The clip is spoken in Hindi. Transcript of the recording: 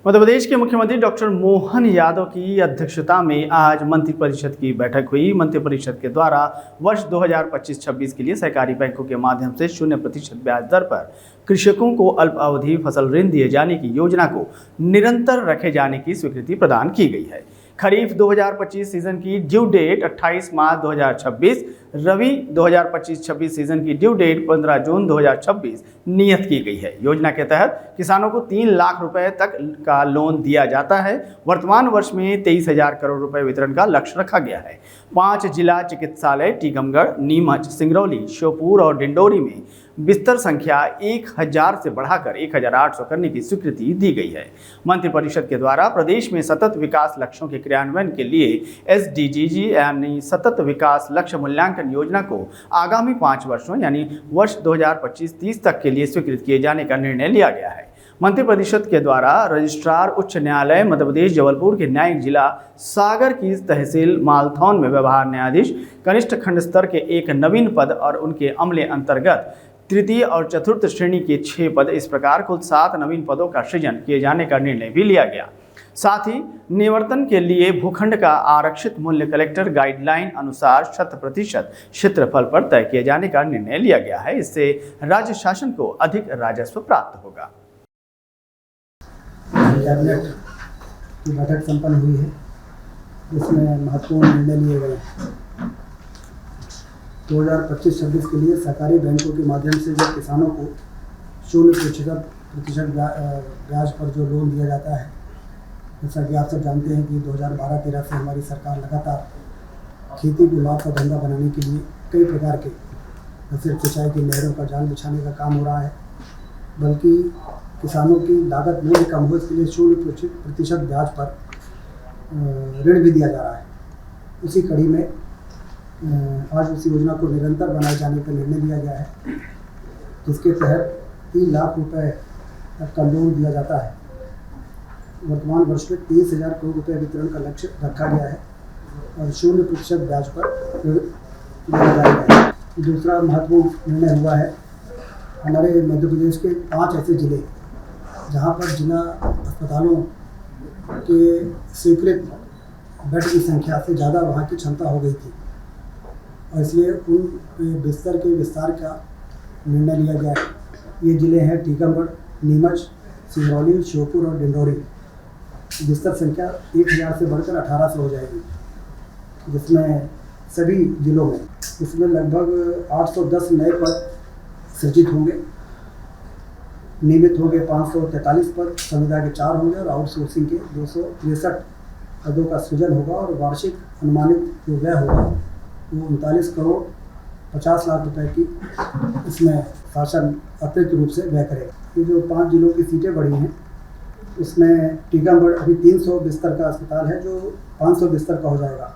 मध्य प्रदेश के मुख्यमंत्री डॉक्टर मोहन यादव की अध्यक्षता में आज मंत्रिपरिषद की बैठक हुई। मंत्रिपरिषद के द्वारा वर्ष 2025-26 के लिए सहकारी बैंकों के माध्यम से 0% ब्याज दर पर कृषकों को अल्प अवधि फसल ऋण दिए जाने की योजना को निरंतर रखे जाने की स्वीकृति प्रदान की गई है। खरीफ 2025 सीजन की ड्यू डेट 28 मार्च 2026, रबी 2025-26 सीजन की ड्यू डेट 15 जून 2026 नियत की गई है। योजना के तहत किसानों को 3 लाख रुपए तक का लोन दिया जाता है। वर्तमान वर्ष में 23,000 करोड़ रुपए वितरण का लक्ष्य रखा गया है। 5 जिला चिकित्सालय टीकमगढ़, नीमच, सिंगरौली, श्योपुर और डिंडोरी में बिस्तर संख्या 1000 से बढ़ाकर 1800 करने की स्वीकृति दी गई है। मंत्रिपरिषद के द्वारा प्रदेश में सतत विकास लक्ष्यों के क्रियान्वयन के लिए SDGs यानी सतत विकास लक्ष्य मूल्यांकन योजना को आगामी 5 वर्षों यानी वर्ष 2025-30 तक के लिए स्वीकृत किए जाने का निर्णय लिया गया है। मंत्रिपरिषद के द्वारा रजिस्ट्रार उच्च न्यायालय मध्य प्रदेश जबलपुर के न्यायिक जिला सागर की तहसील मालथौन में व्यवहार न्यायाधीश कनिष्ठ खंड स्तर के एक नवीन पद और उनके अमले अंतर्गत तृतीय और चतुर्थ श्रेणी के 6 पद, इस प्रकार कुल 7 नवीन पदों का सृजन किए जाने का निर्णय भी लिया गया। साथ ही निवर्तन के लिए भूखंड का आरक्षित मूल्य कलेक्टर गाइडलाइन अनुसार 100% क्षेत्रफल पर तय किए जाने का निर्णय लिया गया है। इससे राज्य शासन को अधिक राजस्व प्राप्त होगा। कैबिनेट की बैठक संपन्न हुई है, जिसमें महत्वपूर्ण निर्णय लिए गए। 2025-26 के लिए सहकारी बैंकों के माध्यम से जो किसानों को 0% ब्याज पर जो लोन दिया जाता है, जैसा कि आप सब जानते हैं कि 2012-13 से हमारी सरकार लगातार खेती को लाभ का धंधा बनाने के लिए कई प्रकार के न सिर्फ सिंचाई की नहरों का जाल बिछाने का काम हो रहा है, बल्कि किसानों की लागत मूल्य कम हो इसके लिए 0% ब्याज पर ऋण भी दिया जा रहा है। उसी कड़ी में आज उस योजना को निरंतर बनाए जाने का निर्णय लिया गया है, जिसके तहत 3 लाख रुपए तक का लोन दिया जाता है। वर्तमान वर्ष में 23,000 करोड़ रुपए वितरण का लक्ष्य रखा गया है और 0% ब्याज पर ऋण दिया जाएगा। दूसरा महत्वपूर्ण निर्णय हुआ है, हमारे मध्य प्रदेश के 5 ऐसे जिले जहां पर जिला अस्पतालों के स्वीकृत बेड की संख्या से ज़्यादा वहां की क्षमता हो गई थी और इसलिए उन बिस्तर के विस्तार का निर्णय लिया गया है। ये जिले हैं टीकमगढ़, नीमच, सिंगरौली, श्योपुर और डिंडोरी। बिस्तर संख्या 1000 से बढ़कर 1800 हो जाएगी, जिसमें सभी जिलों में इसमें लगभग 810 नए पद सृजित होंगे। नियमित होंगे 543 पद, संविदा के 4 होंगे और आउटसोर्सिंग के 263 पदों का सृजन होगा और वार्षिक अनुमानित जो व्यय होगा वो 39 करोड़ 50 लाख रुपए की इसमें शासन अतिरिक्त रूप से व्यय करेगा। ये जो 5 जिलों की सीटें बढ़ी हैं, उसमें टीकमगढ़ अभी 300 बिस्तर का अस्पताल है जो 500 बिस्तर का हो जाएगा।